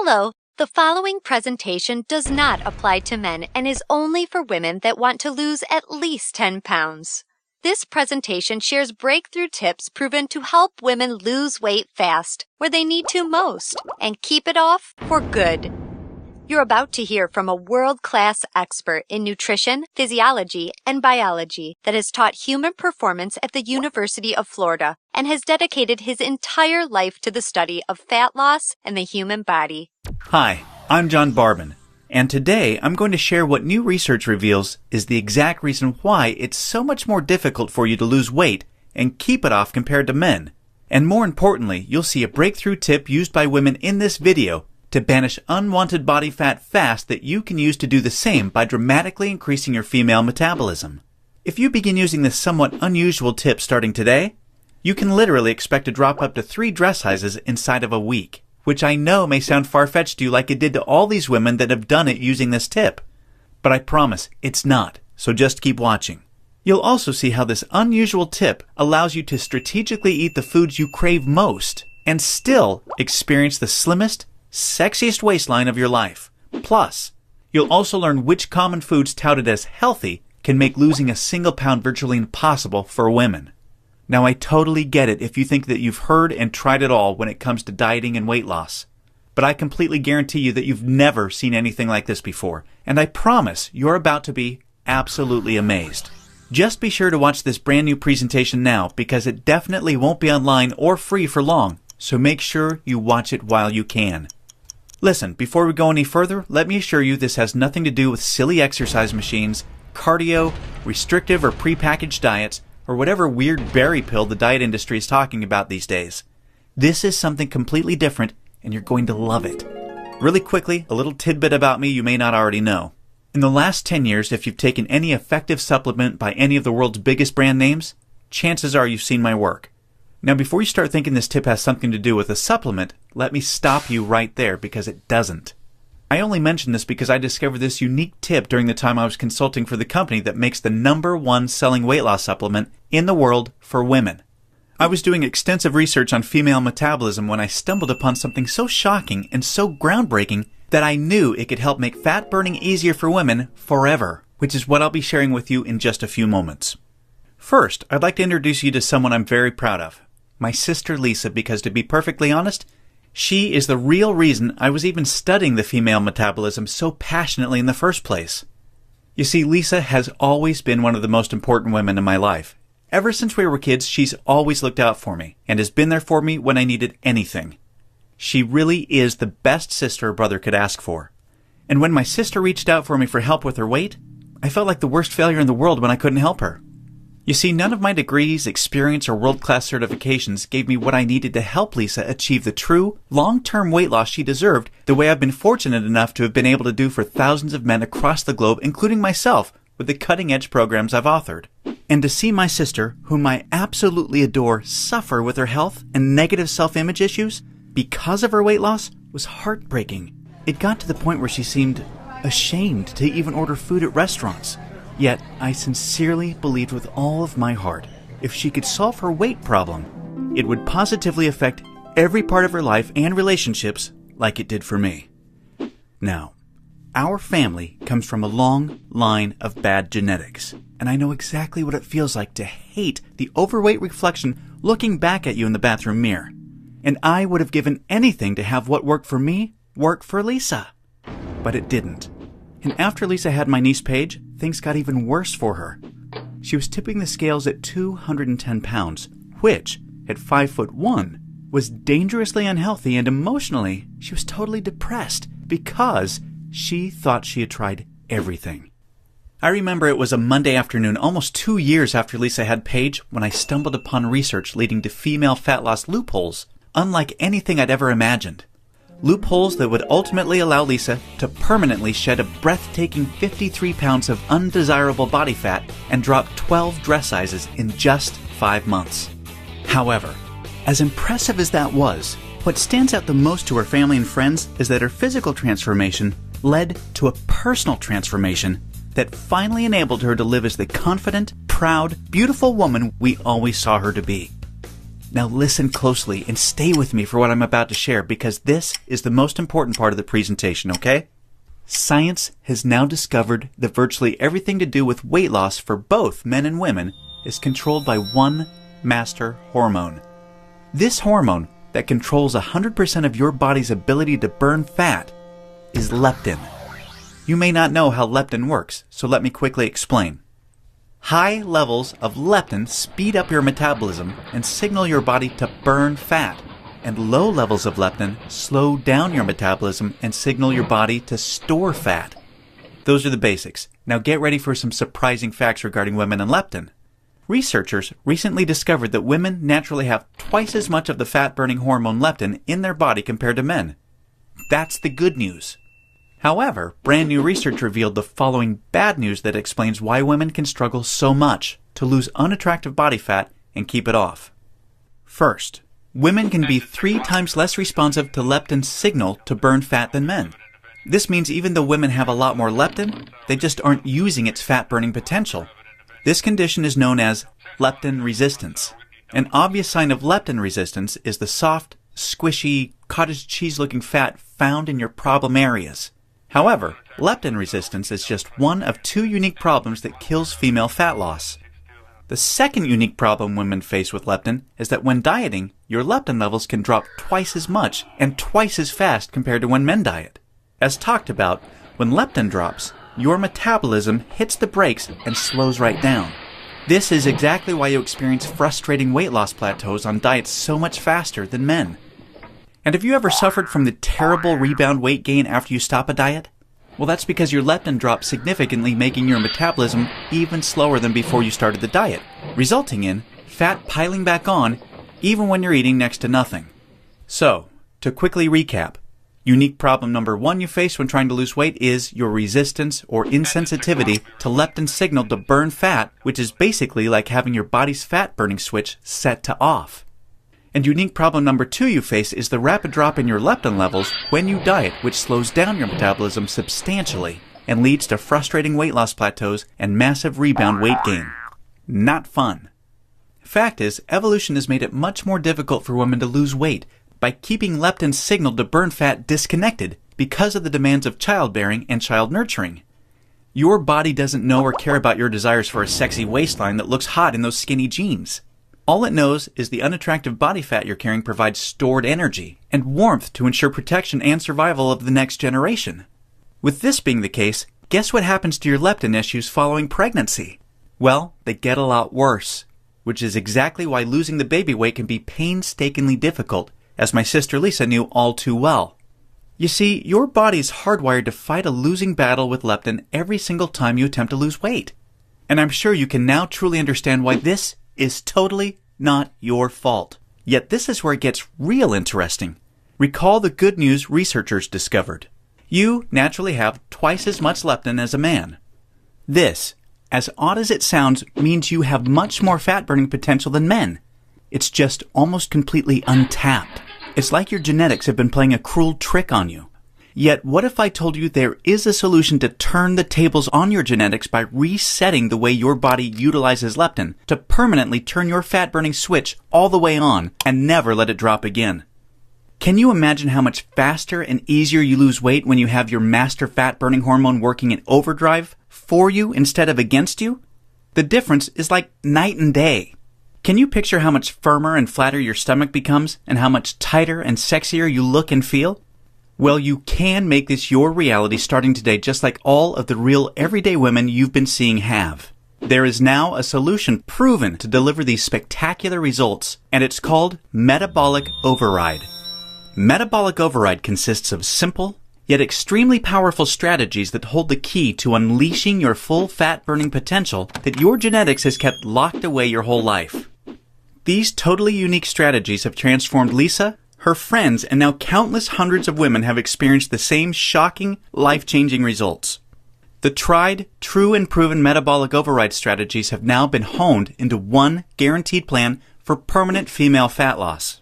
Hello! The following presentation does not apply to men and is only for women that want to lose at least 10 pounds. This presentation shares breakthrough tips proven to help women lose weight fast, where they need to most, and keep it off for good. You're about to hear from a world-class expert in nutrition, physiology, and biology that has taught human performance at the University of Florida and has dedicated his entire life to the study of fat loss and the human body. Hi, I'm John Barbin, and today I'm going to share what new research reveals is the exact reason why it's so much more difficult for you to lose weight and keep it off compared to men. And more importantly, you'll see a breakthrough tip used by women in this video to banish unwanted body fat fast that you can use to do the same by dramatically increasing your female metabolism. If you begin using this somewhat unusual tip starting today, you can literally expect to drop up to 3 dress sizes inside of a week, which I know may sound far-fetched to you like it did to all these women that have done it using this tip. But I promise it's not, so just keep watching. You'll also see how this unusual tip allows you to strategically eat the foods you crave most and still experience the slimmest, sexiest waistline of your life. Plus, you'll also learn which common foods touted as healthy can make losing a single pound virtually impossible for women. Now, I totally get it if you think that you've heard and tried it all when it comes to dieting and weight loss. But I completely guarantee you that you've never seen anything like this before, and I promise you're about to be absolutely amazed. Just be sure to watch this brand new presentation now because it definitely won't be online or free for long, so make sure you watch it while you can. Listen, before we go any further, let me assure you this has nothing to do with silly exercise machines, cardio, restrictive or prepackaged diets, or whatever weird berry pill the diet industry is talking about these days. This is something completely different, and you're going to love it. Really quickly, a little tidbit about me you may not already know. In the last 10 years, if you've taken any effective supplement by any of the world's biggest brand names, chances are you've seen my work. Now, before you start thinking this tip has something to do with a supplement, let me stop you right there because it doesn't. I only mention this because I discovered this unique tip during the time I was consulting for the company that makes the #1 selling weight loss supplement in the world for women. I was doing extensive research on female metabolism when I stumbled upon something so shocking and so groundbreaking that I knew it could help make fat burning easier for women forever, which is what I'll be sharing with you in just a few moments. First, I'd like to introduce you to someone I'm very proud of. My sister Lisa, because to be perfectly honest, she is the real reason I was even studying the female metabolism so passionately in the first place. You see, Lisa has always been one of the most important women in my life. Ever since we were kids, she's always looked out for me and has been there for me when I needed anything. She really is the best sister a brother could ask for. And when my sister reached out for me for help with her weight, I felt like the worst failure in the world when I couldn't help her. You see, none of my degrees, experience, or world-class certifications gave me what I needed to help Lisa achieve the true, long-term weight loss she deserved the way I've been fortunate enough to have been able to do for thousands of men across the globe, including myself, with the cutting-edge programs I've authored. And to see my sister, whom I absolutely adore, suffer with her health and negative self-image issues because of her weight loss was heartbreaking. It got to the point where she seemed ashamed to even order food at restaurants. Yet, I sincerely believed with all of my heart, if she could solve her weight problem, it would positively affect every part of her life and relationships like it did for me. Now, our family comes from a long line of bad genetics, and I know exactly what it feels like to hate the overweight reflection looking back at you in the bathroom mirror. And I would have given anything to have what worked for me work for Lisa. But it didn't. And after Lisa had my niece Paige, things got even worse for her. She was tipping the scales at 210 pounds, which, at 5'1", was dangerously unhealthy, and emotionally, she was totally depressed because she thought she had tried everything. I remember it was a Monday afternoon, almost 2 years after Lisa had Paige, when I stumbled upon research leading to female fat loss loopholes, unlike anything I'd ever imagined. Loopholes that would ultimately allow Lisa to permanently shed a breathtaking 53 pounds of undesirable body fat and drop 12 dress sizes in just 5 months. However, as impressive as that was, what stands out the most to her family and friends is that her physical transformation led to a personal transformation that finally enabled her to live as the confident, proud, beautiful woman we always saw her to be. Now listen closely and stay with me for what I'm about to share because this is the most important part of the presentation, okay? Science has now discovered that virtually everything to do with weight loss for both men and women is controlled by one master hormone. This hormone that controls 100% of your body's ability to burn fat is leptin. You may not know how leptin works, so let me quickly explain. High levels of leptin speed up your metabolism and signal your body to burn fat, and low levels of leptin slow down your metabolism and signal your body to store fat. Those are the basics. Now get ready for some surprising facts regarding women and leptin. Researchers recently discovered that women naturally have twice as much of the fat-burning hormone leptin in their body compared to men. That's the good news. However, brand new research revealed the following bad news that explains why women can struggle so much to lose unattractive body fat and keep it off. First, women can be 3 times less responsive to leptin's signal to burn fat than men. This means even though women have a lot more leptin, they just aren't using its fat-burning potential. This condition is known as leptin resistance. An obvious sign of leptin resistance is the soft, squishy, cottage cheese-looking fat found in your problem areas. However, leptin resistance is just one of 2 unique problems that kills female fat loss. The second unique problem women face with leptin is that when dieting, your leptin levels can drop twice as much and twice as fast compared to when men diet. As talked about, when leptin drops, your metabolism hits the brakes and slows right down. This is exactly why you experience frustrating weight loss plateaus on diets so much faster than men. And have you ever suffered from the terrible rebound weight gain after you stop a diet? Well, that's because your leptin drops significantly, making your metabolism even slower than before you started the diet, resulting in fat piling back on even when you're eating next to nothing. So, to quickly recap, unique problem number 1 you face when trying to lose weight is your resistance or insensitivity to leptin's signal to burn fat, which is basically like having your body's fat-burning switch set to off. And unique problem number 2 you face is the rapid drop in your leptin levels when you diet, which slows down your metabolism substantially and leads to frustrating weight loss plateaus and massive rebound weight gain. Not fun. Fact is, evolution has made it much more difficult for women to lose weight by keeping leptin's signal to burn fat disconnected because of the demands of childbearing and child nurturing. Your body doesn't know or care about your desires for a sexy waistline that looks hot in those skinny jeans. All it knows is the unattractive body fat you're carrying provides stored energy and warmth to ensure protection and survival of the next generation. With this being the case, guess what happens to your leptin issues following pregnancy? Well, they get a lot worse, which is exactly why losing the baby weight can be painstakingly difficult, as my sister Lisa knew all too well. You see, your body is hardwired to fight a losing battle with leptin every single time you attempt to lose weight. And I'm sure you can now truly understand why this is totally not your fault. Yet this is where it gets real interesting. Recall the good news researchers discovered. You naturally have twice as much leptin as a man. This, as odd as it sounds, means you have much more fat-burning potential than men. It's just almost completely untapped. It's like your genetics have been playing a cruel trick on you. Yet, what if I told you there is a solution to turn the tables on your genetics by resetting the way your body utilizes leptin to permanently turn your fat-burning switch all the way on and never let it drop again? Can you imagine how much faster and easier you lose weight when you have your master fat-burning hormone working in overdrive for you instead of against you? The difference is like night and day. Can you picture how much firmer and flatter your stomach becomes and how much tighter and sexier you look and feel? Well, you can make this your reality starting today, just like all of the real everyday women you've been seeing have. There is now a solution proven to deliver these spectacular results, and it's called Metabolic Override. Metabolic Override consists of simple, yet extremely powerful strategies that hold the key to unleashing your full fat-burning potential that your genetics has kept locked away your whole life. These totally unique strategies have transformed Lisa, her friends, and now countless hundreds of women have experienced the same shocking, life-changing results. The tried, true, and proven metabolic override strategies have now been honed into one guaranteed plan for permanent female fat loss.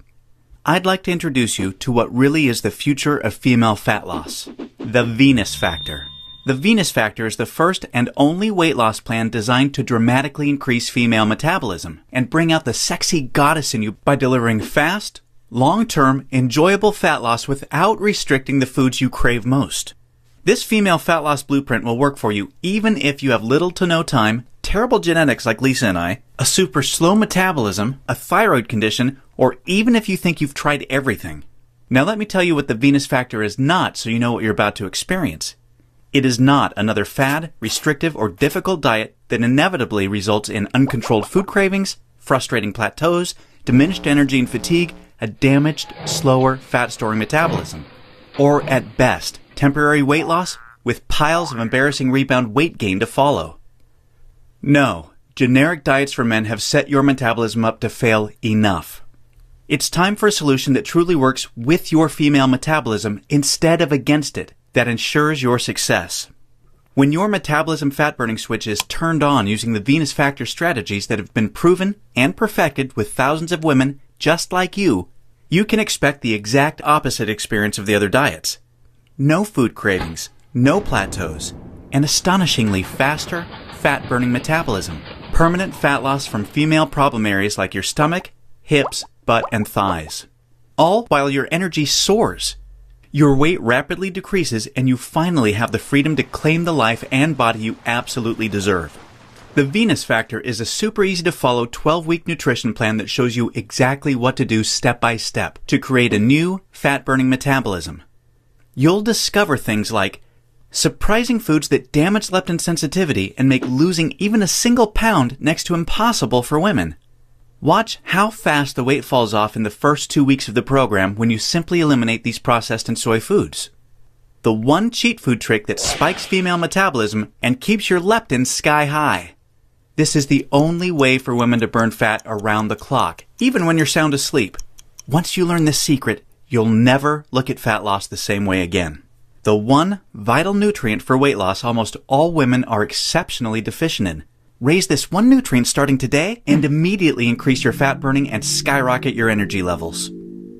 I'd like to introduce you to what really is the future of female fat loss, the Venus factor. The Venus Factor is the first and only weight loss plan designed to dramatically increase female metabolism and bring out the sexy goddess in you by delivering fast, long-term, enjoyable fat loss without restricting the foods you crave most. This female fat loss blueprint will work for you even if you have little to no time, terrible genetics like Lisa and I, a super slow metabolism, a thyroid condition, or even if you think you've tried everything. Now let me tell you what the Venus Factor is not so you know what you're about to experience. It is not another fad, restrictive, or difficult diet that inevitably results in uncontrolled food cravings, frustrating plateaus, diminished energy and fatigue, a damaged, slower, fat-storing metabolism. Or, at best, temporary weight loss with piles of embarrassing rebound weight gain to follow. No, generic diets for men have set your metabolism up to fail enough. It's time for a solution that truly works with your female metabolism instead of against it, that ensures your success. When your metabolism fat-burning switch is turned on using the Venus Factor strategies that have been proven and perfected with thousands of women just like you can expect the exact opposite experience of the other diets. No food cravings, no plateaus, and astonishingly faster, fat-burning metabolism. Permanent fat loss from female problem areas like your stomach, hips, butt, and thighs. All while your energy soars. Your weight rapidly decreases and you finally have the freedom to claim the life and body you absolutely deserve. The Venus Factor is a super easy to follow 12-week nutrition plan that shows you exactly what to do step by step to create a new fat-burning metabolism. You'll discover things like surprising foods that damage leptin sensitivity and make losing even a single pound next to impossible for women. Watch how fast the weight falls off in the first 2 weeks of the program when you simply eliminate these processed and soy foods. The one cheat food trick that spikes female metabolism and keeps your leptin sky high. This is the only way for women to burn fat around the clock, even when you're sound asleep. Once you learn this secret, you'll never look at fat loss the same way again. The one vital nutrient for weight loss almost all women are exceptionally deficient in. Raise this one nutrient starting today and immediately increase your fat burning and skyrocket your energy levels.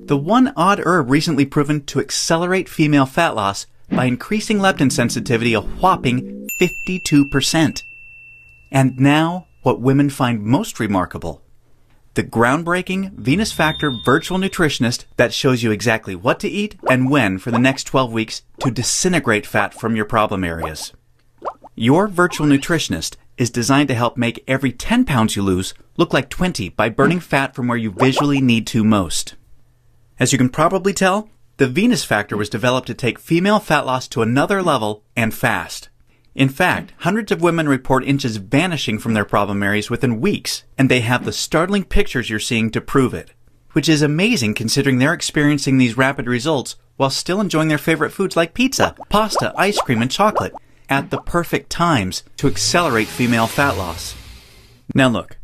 The one odd herb recently proven to accelerate female fat loss by increasing leptin sensitivity a whopping 52%. And now, what women find most remarkable. The groundbreaking Venus Factor virtual nutritionist that shows you exactly what to eat and when for the next 12 weeks to disintegrate fat from your problem areas. Your virtual nutritionist is designed to help make every 10 pounds you lose look like 20 by burning fat from where you visually need to most. As you can probably tell, the Venus Factor was developed to take female fat loss to another level and fast. In fact, hundreds of women report inches vanishing from their problem areas within weeks, and they have the startling pictures you're seeing to prove it, which is amazing considering they're experiencing these rapid results while still enjoying their favorite foods like pizza, pasta, ice cream, and chocolate at the perfect times to accelerate female fat loss. Now look,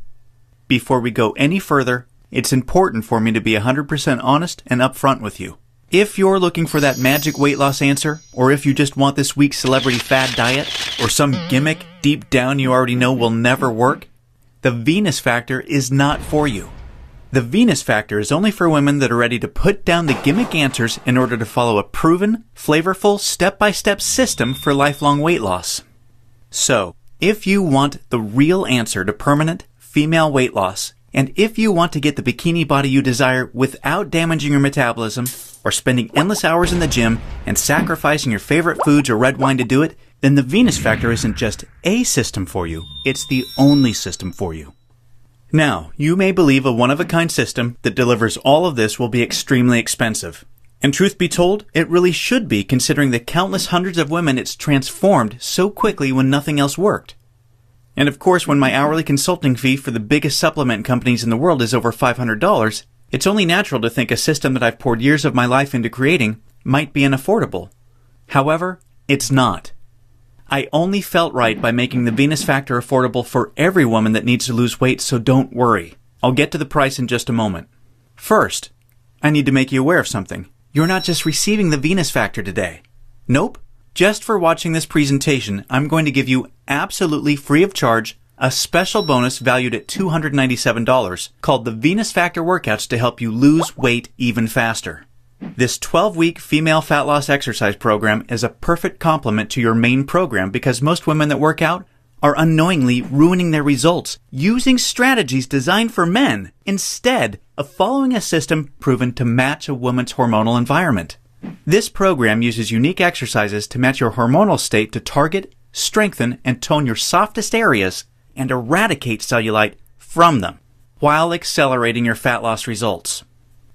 before we go any further, it's important for me to be 100% honest and upfront with you. If you're looking for that magic weight loss answer, or if you just want this week's celebrity fad diet, or some gimmick deep down you already know will never work, the Venus Factor is not for you. The Venus Factor is only for women that are ready to put down the gimmick answers in order to follow a proven, flavorful, step-by-step system for lifelong weight loss. So, if you want the real answer to permanent female weight loss, and if you want to get the bikini body you desire without damaging your metabolism, or spending endless hours in the gym and sacrificing your favorite foods or red wine to do it, then the Venus Factor isn't just a system for you, it's the only system for you. Now, you may believe a one-of-a-kind system that delivers all of this will be extremely expensive. And truth be told, it really should be considering the countless hundreds of women it's transformed so quickly when nothing else worked. And of course, when my hourly consulting fee for the biggest supplement companies in the world is over $500, it's only natural to think a system that I've poured years of my life into creating might be unaffordable. However, it's not. I only felt right by making the Venus Factor affordable for every woman that needs to lose weight, so don't worry. I'll get to the price in just a moment. First, I need to make you aware of something. You're not just receiving the Venus Factor today. Nope. Just for watching this presentation, I'm going to give you absolutely free of charge a special bonus valued at $297 called the Venus Factor Workouts to help you lose weight even faster. This 12-week female fat loss exercise program is a perfect complement to your main program because most women that work out are unknowingly ruining their results using strategies designed for men instead of following a system proven to match a woman's hormonal environment. This program uses unique exercises to match your hormonal state to target, strengthen, and tone your softest areas and eradicate cellulite from them while accelerating your fat loss results.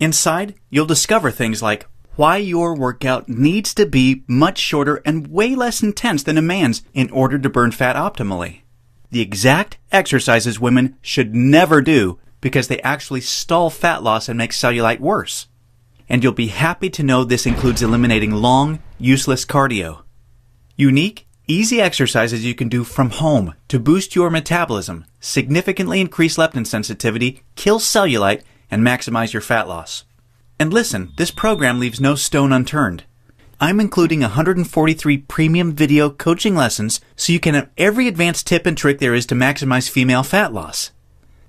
Inside, you'll discover things like why your workout needs to be much shorter and way less intense than a man's in order to burn fat optimally. The exact exercises women should never do because they actually stall fat loss and make cellulite worse. And you'll be happy to know this includes eliminating long, useless cardio. Unique, easy exercises you can do from home to boost your metabolism, significantly increase leptin sensitivity, kill cellulite, and maximize your fat loss. And listen, this program leaves no stone unturned. I'm including 143 premium video coaching lessons so you can have every advanced tip and trick there is to maximize female fat loss.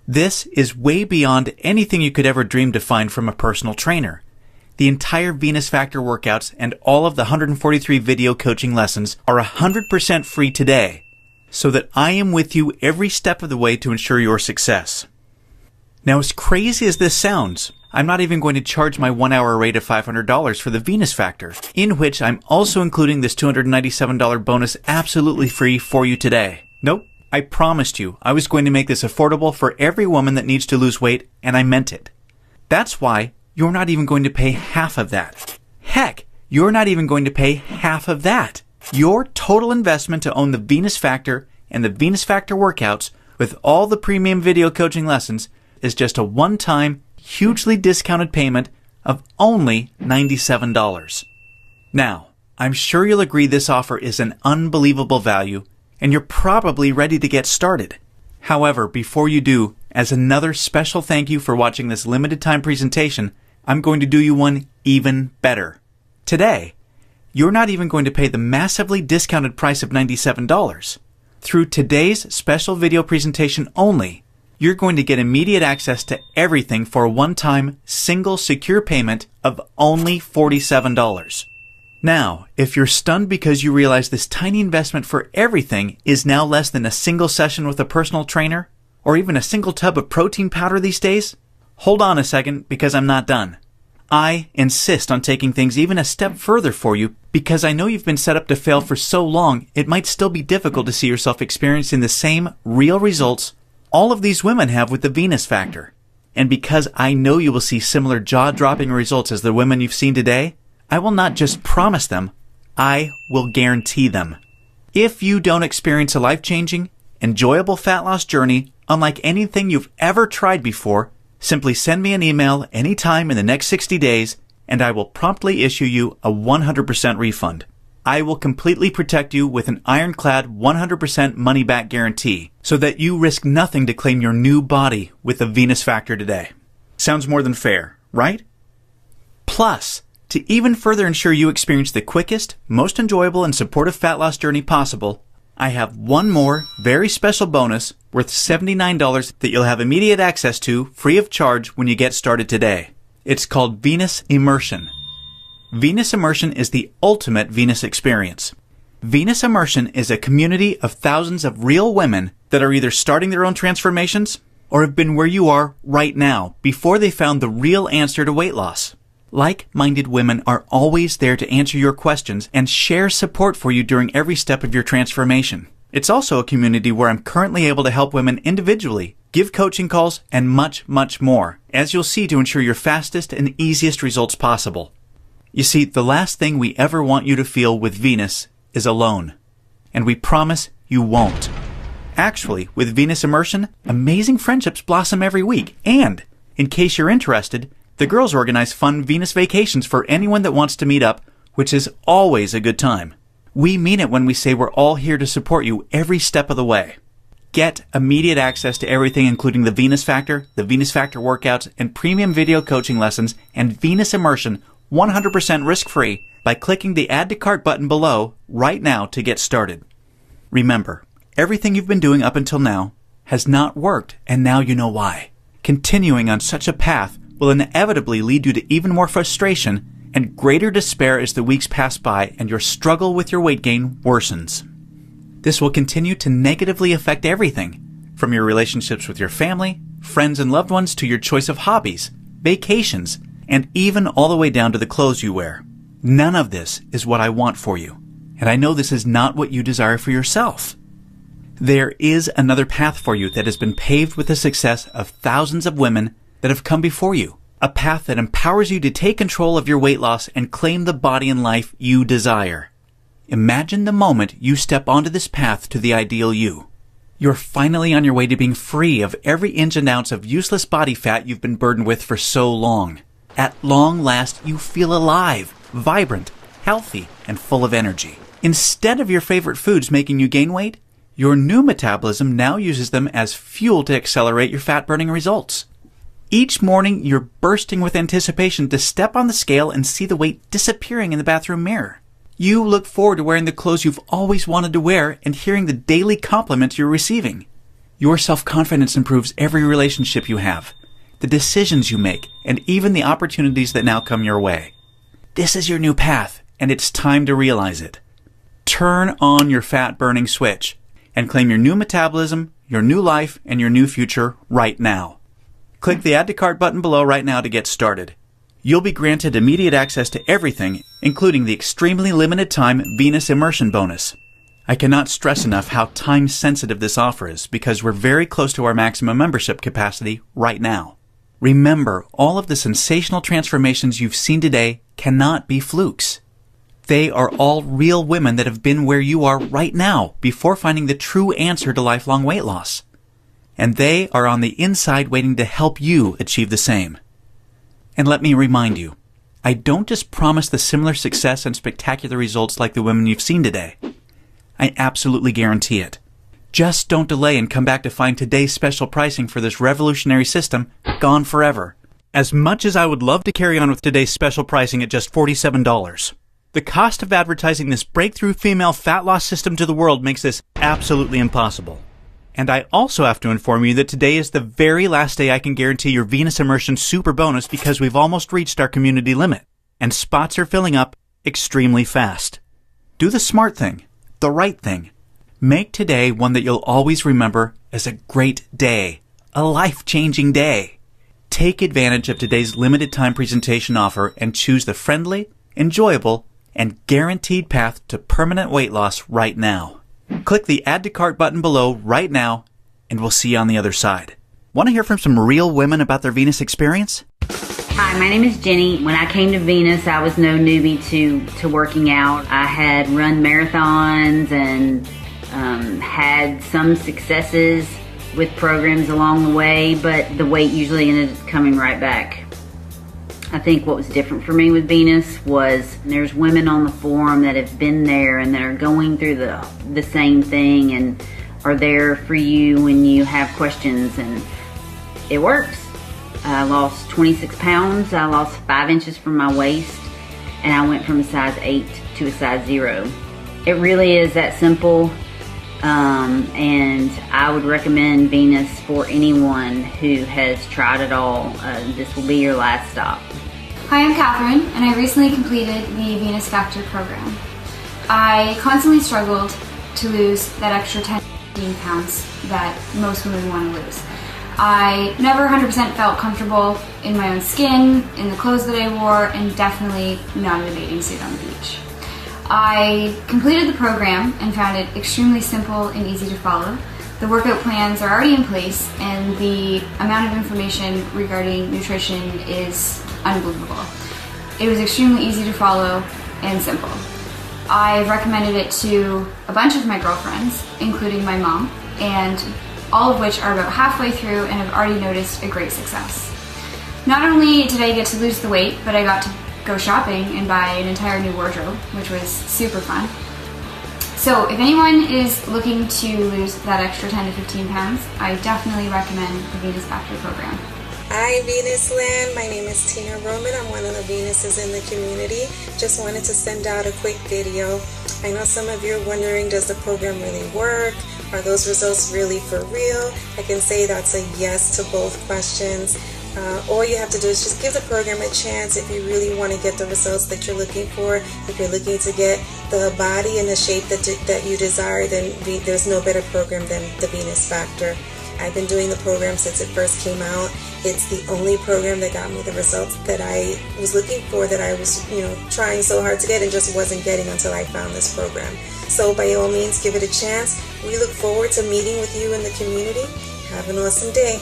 This is way beyond anything you could ever dream to find from a personal trainer. The entire Venus Factor workouts and all of the 143 video coaching lessons are 100% free today, so that I am with you every step of the way to ensure your success. Now, as crazy as this sounds, I'm not even going to charge my 1-hour rate of $500 for the Venus Factor, in which I'm also including this $297 bonus absolutely free for you today. Nope, I promised you I was going to make this affordable for every woman that needs to lose weight, and I meant it. That's why you're not even going to pay half of that. Heck, you're not even going to pay half of that. Your total investment to own the Venus Factor and the Venus Factor workouts with all the premium video coaching lessons is just a one-time, hugely discounted payment of only $97. Now, I'm sure you'll agree this offer is an unbelievable value, and you're probably ready to get started. However, before you do, as another special thank you for watching this limited time presentation, I'm going to do you one even better. Today, you're not even going to pay the massively discounted price of $97. Through today's special video presentation only, you're going to get immediate access to everything for a one-time, single, secure payment of only $47. Now, if you're stunned because you realize this tiny investment for everything is now less than a single session with a personal trainer, or even a single tub of protein powder these days, hold on a second because I'm not done. I insist on taking things even a step further for you because I know you've been set up to fail for so long it might still be difficult to see yourself experiencing the same real results all of these women have with the Venus Factor. And because I know you will see similar jaw-dropping results as the women you've seen today, I will not just promise them, I will guarantee them. If you don't experience a life-changing, enjoyable fat loss journey unlike anything you've ever tried before, simply send me an email anytime in the next 60 days and I will promptly issue you a 100% refund. I will completely protect you with an ironclad 100% money-back guarantee so that you risk nothing to claim your new body with the Venus Factor today. Sounds more than fair, right? Plus, to even further ensure you experience the quickest, most enjoyable, and supportive fat loss journey possible, I have one more very special bonus worth $79 that you'll have immediate access to free of charge when you get started today. It's called Venus Immersion. Venus Immersion is the ultimate Venus experience. Venus Immersion is a community of thousands of real women that are either starting their own transformations or have been where you are right now before they found the real answer to weight loss. Like-minded women are always there to answer your questions and share support for you during every step of your transformation. It's also a community where I'm currently able to help women individually, give coaching calls, and much, much more, as you'll see to ensure your fastest and easiest results possible. You see, the last thing we ever want you to feel with Venus is alone. And we promise you won't. Actually, with Venus Immersion, amazing friendships blossom every week. And, in case you're interested, the girls organize fun Venus vacations for anyone that wants to meet up, which is always a good time. We mean it when we say we're all here to support you every step of the way. Get immediate access to everything including the Venus Factor workouts, and premium video coaching lessons, and Venus Immersion 100% risk-free by clicking the Add to Cart button below right now to get started. Remember, everything you've been doing up until now has not worked, and now you know why. Continuing on such a path will inevitably lead you to even more frustration and greater despair as the weeks pass by and your struggle with your weight gain worsens. This will continue to negatively affect everything, from your relationships with your family, friends, and loved ones to your choice of hobbies, vacations, and even all the way down to the clothes you wear. None of this is what I want for you, and I know this is not what you desire for yourself. There is another path for you that has been paved with the success of thousands of women that have come before you, a path that empowers you to take control of your weight loss and claim the body and life you desire. Imagine the moment you step onto this path to the ideal you. You're finally on your way to being free of every inch and ounce of useless body fat you've been burdened with for so long. At long last, you feel alive, vibrant, healthy, and full of energy. Instead of your favorite foods making you gain weight, your new metabolism now uses them as fuel to accelerate your fat-burning results. Each morning, you're bursting with anticipation to step on the scale and see the weight disappearing in the bathroom mirror. You look forward to wearing the clothes you've always wanted to wear and hearing the daily compliments you're receiving. Your self-confidence improves every relationship you have, the decisions you make, and even the opportunities that now come your way. This is your new path, and it's time to realize it. Turn on your fat-burning switch and claim your new metabolism, your new life, and your new future right now. Click the Add to Cart button below right now to get started. You'll be granted immediate access to everything, including the extremely limited time Venus Immersion bonus. I cannot stress enough how time-sensitive this offer is because we're very close to our maximum membership capacity right now. Remember, all of the sensational transformations you've seen today cannot be flukes. They are all real women that have been where you are right now before finding the true answer to lifelong weight loss. And they are on the inside waiting to help you achieve the same. And let me remind you, I don't just promise the similar success and spectacular results like the women you've seen today. I absolutely guarantee it. Just don't delay and come back to find today's special pricing for this revolutionary system gone forever. As much as I would love to carry on with today's special pricing at just $47, the cost of advertising this breakthrough female fat loss system to the world makes this absolutely impossible. And I also have to inform you that today is the very last day I can guarantee your Venus Immersion Super Bonus because we've almost reached our community limit, and spots are filling up extremely fast. Do the smart thing, the right thing. Make today one that you'll always remember as a great day, a life-changing day. Take advantage of today's limited time presentation offer and choose the friendly, enjoyable, and guaranteed path to permanent weight loss right now. Click the Add to Cart button below right now, and we'll see you on the other side. Want to hear from some real women about their Venus experience? Hi, my name is Jenny. When I came to Venus, I was no newbie to working out. I had run marathons and had some successes with programs along the way, but the weight usually ended up coming right back. I think what was different for me with Venus was there's women on the forum that have been there and that are going through the same thing and are there for you when you have questions, and it works. I lost 26 pounds, I lost 5 inches from my waist, and I went from a size 8 to a size 0. It really is that simple, and I would recommend Venus for anyone who has tried it all. This will be your last stop. Hi, I'm Catherine, and I recently completed the Venus Factor program. I constantly struggled to lose that extra 10-15 pounds that most women want to lose. I never 100% felt comfortable in my own skin, in the clothes that I wore, and definitely not in a bathing suit on the beach. I completed the program and found it extremely simple and easy to follow. The workout plans are already in place, and the amount of information regarding nutrition is unbelievable. It was extremely easy to follow and simple. I've recommended it to a bunch of my girlfriends, including my mom, and all of which are about halfway through and have already noticed a great success. Not only did I get to lose the weight, but I got to go shopping and buy an entire new wardrobe, which was super fun. So if anyone is looking to lose that extra 10 to 15 pounds, I definitely recommend the Venus Factor program. Hi Venusland, my name is Tina Roman. I'm one of the Venuses in the community. Just wanted to send out a quick video. I know some of you are wondering, does the program really work? Are those results really for real? I can say that's a yes to both questions. All you have to do is just give the program a chance if you really want to get the results that you're looking for. If you're looking to get the body and the shape that you desire, then there's no better program than the Venus Factor. I've been doing the program since it first came out. It's the only program that got me the results that I was looking for, that I was, trying so hard to get and just wasn't getting until I found this program. So by all means, give it a chance. We look forward to meeting with you in the community. Have an awesome day.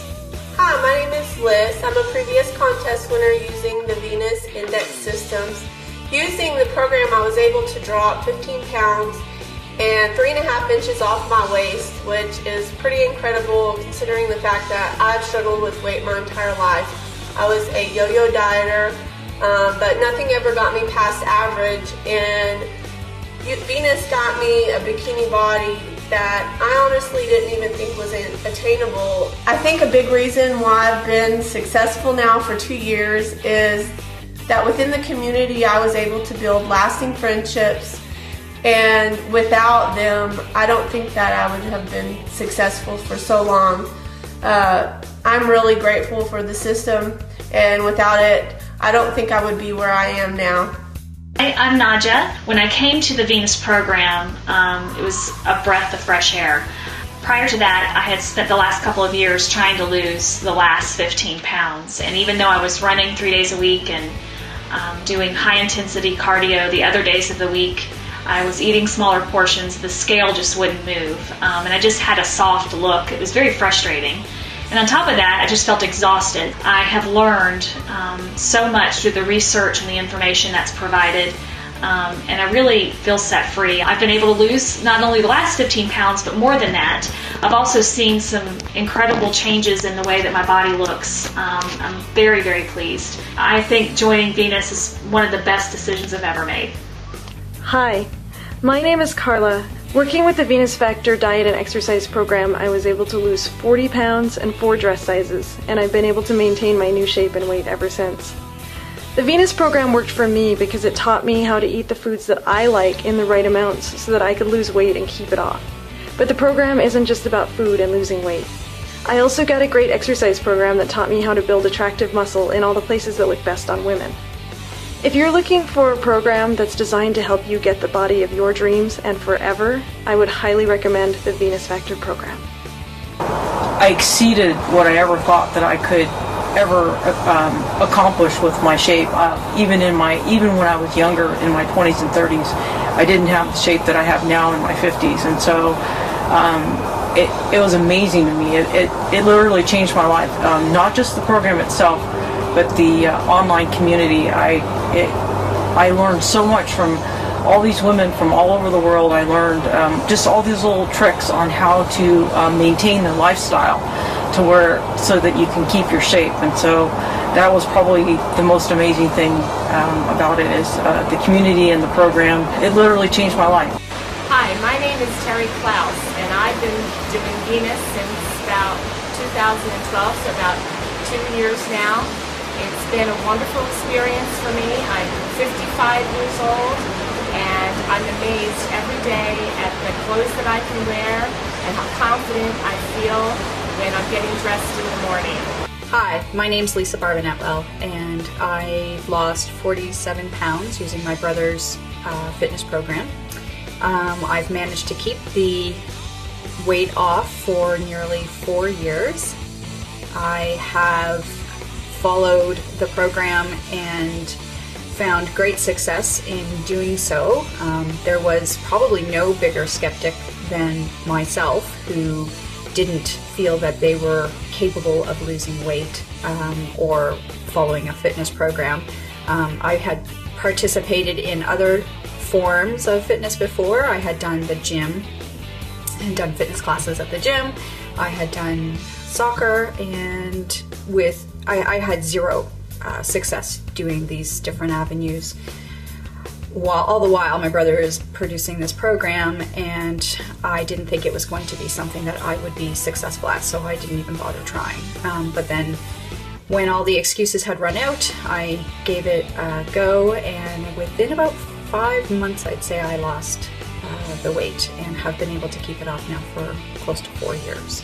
Hi, my name is Liz. I'm a previous contest winner using the Venus Index Systems. Using the program, I was able to drop 15 pounds and 3.5 inches off my waist, which is pretty incredible considering the fact that I've struggled with weight my entire life. I was a yo-yo dieter, but nothing ever got me past average, and Venus got me a bikini body that I honestly didn't even think was attainable. I think a big reason why I've been successful now for 2 years is that within the community I was able to build lasting friendships, and without them I don't think that I would have been successful for so long. I'm really grateful for the system, and without it I don't think I would be where I am now. I'm Naja. When I came to the Venus program, it was a breath of fresh air. Prior to that, I had spent the last couple of years trying to lose the last 15 pounds. And even though I was running 3 days a week and doing high-intensity cardio the other days of the week, I was eating smaller portions. The scale just wouldn't move. And I just had a soft look. It was very frustrating. And on top of that, I just felt exhausted. I have learned so much through the research and the information that's provided, and I really feel set free. I've been able to lose not only the last 15 pounds, but more than that. I've also seen some incredible changes in the way that my body looks. I'm very, very pleased. I think joining Venus is one of the best decisions I've ever made. Hi, my name is Carla. Working with the Venus Factor diet and exercise program, I was able to lose 40 pounds and 4 dress sizes, and I've been able to maintain my new shape and weight ever since. The Venus program worked for me because it taught me how to eat the foods that I like in the right amounts so that I could lose weight and keep it off. But the program isn't just about food and losing weight. I also got a great exercise program that taught me how to build attractive muscle in all the places that look best on women. If you're looking for a program that's designed to help you get the body of your dreams and forever, I would highly recommend the Venus Factor program. I exceeded what I ever thought that I could ever accomplish with my shape. Even when I was younger, in my 20s and 30s, I didn't have the shape that I have now in my 50s, and so it was amazing to me. It literally changed my life. Not just the program itself, but the online community. I learned so much from all these women from all over the world. I learned just all these little tricks on how to maintain the lifestyle so that you can keep your shape. And so that was probably the most amazing thing about it, is the community and the program. It literally changed my life. Hi, my name is Terry Klaus, and I've been doing Venus since about 2012, so about 2 years now. It's been a wonderful experience for me. I'm 55 years old, and I'm amazed every day at the clothes that I can wear and how confident I feel when I'm getting dressed in the morning. Hi, my name's Lisa Barbanetwell, and I lost 47 pounds using my brother's fitness program. I've managed to keep the weight off for nearly 4 years. I have followed the program and found great success in doing so. There was probably no bigger skeptic than myself who didn't feel that they were capable of losing weight or following a fitness program. I had participated in other forms of fitness before. I had done the gym and done fitness classes at the gym. I had done soccer, and I had zero success doing these different avenues. All the while my brother is producing this program, and I didn't think it was going to be something that I would be successful at, so I didn't even bother trying. But then when all the excuses had run out, I gave it a go, and within about 5 months, I'd say, I lost the weight and have been able to keep it off now for close to 4 years.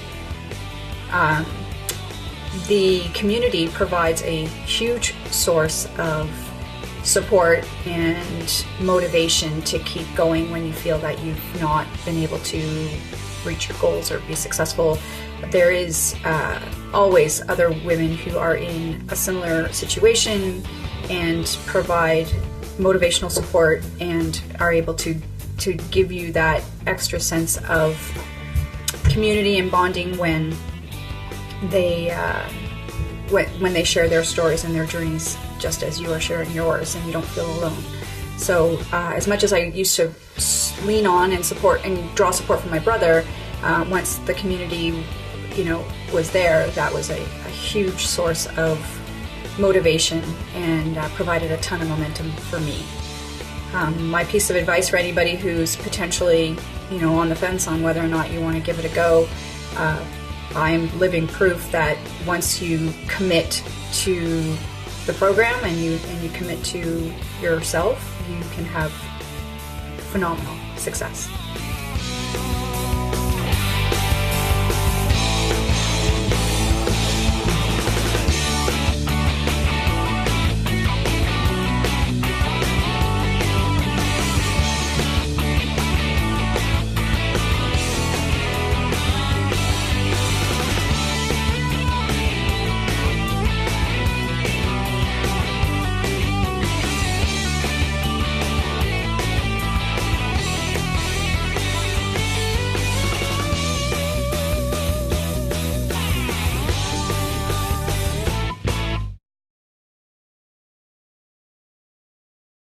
the community provides a huge source of support and motivation to keep going when you feel that you've not been able to reach your goals or be successful. There is always other women who are in a similar situation and provide motivational support and are able to give you that extra sense of community and bonding when they share their stories and their journeys, just as you are sharing yours, and you don't feel alone. So as much as I used to lean on and support and draw support from my brother, once the community, was there, that was a huge source of motivation and provided a ton of momentum for me. My piece of advice for anybody who's potentially, on the fence on whether or not you want to give it a go, I'm living proof that once you commit to the program and you commit to yourself, you can have phenomenal success.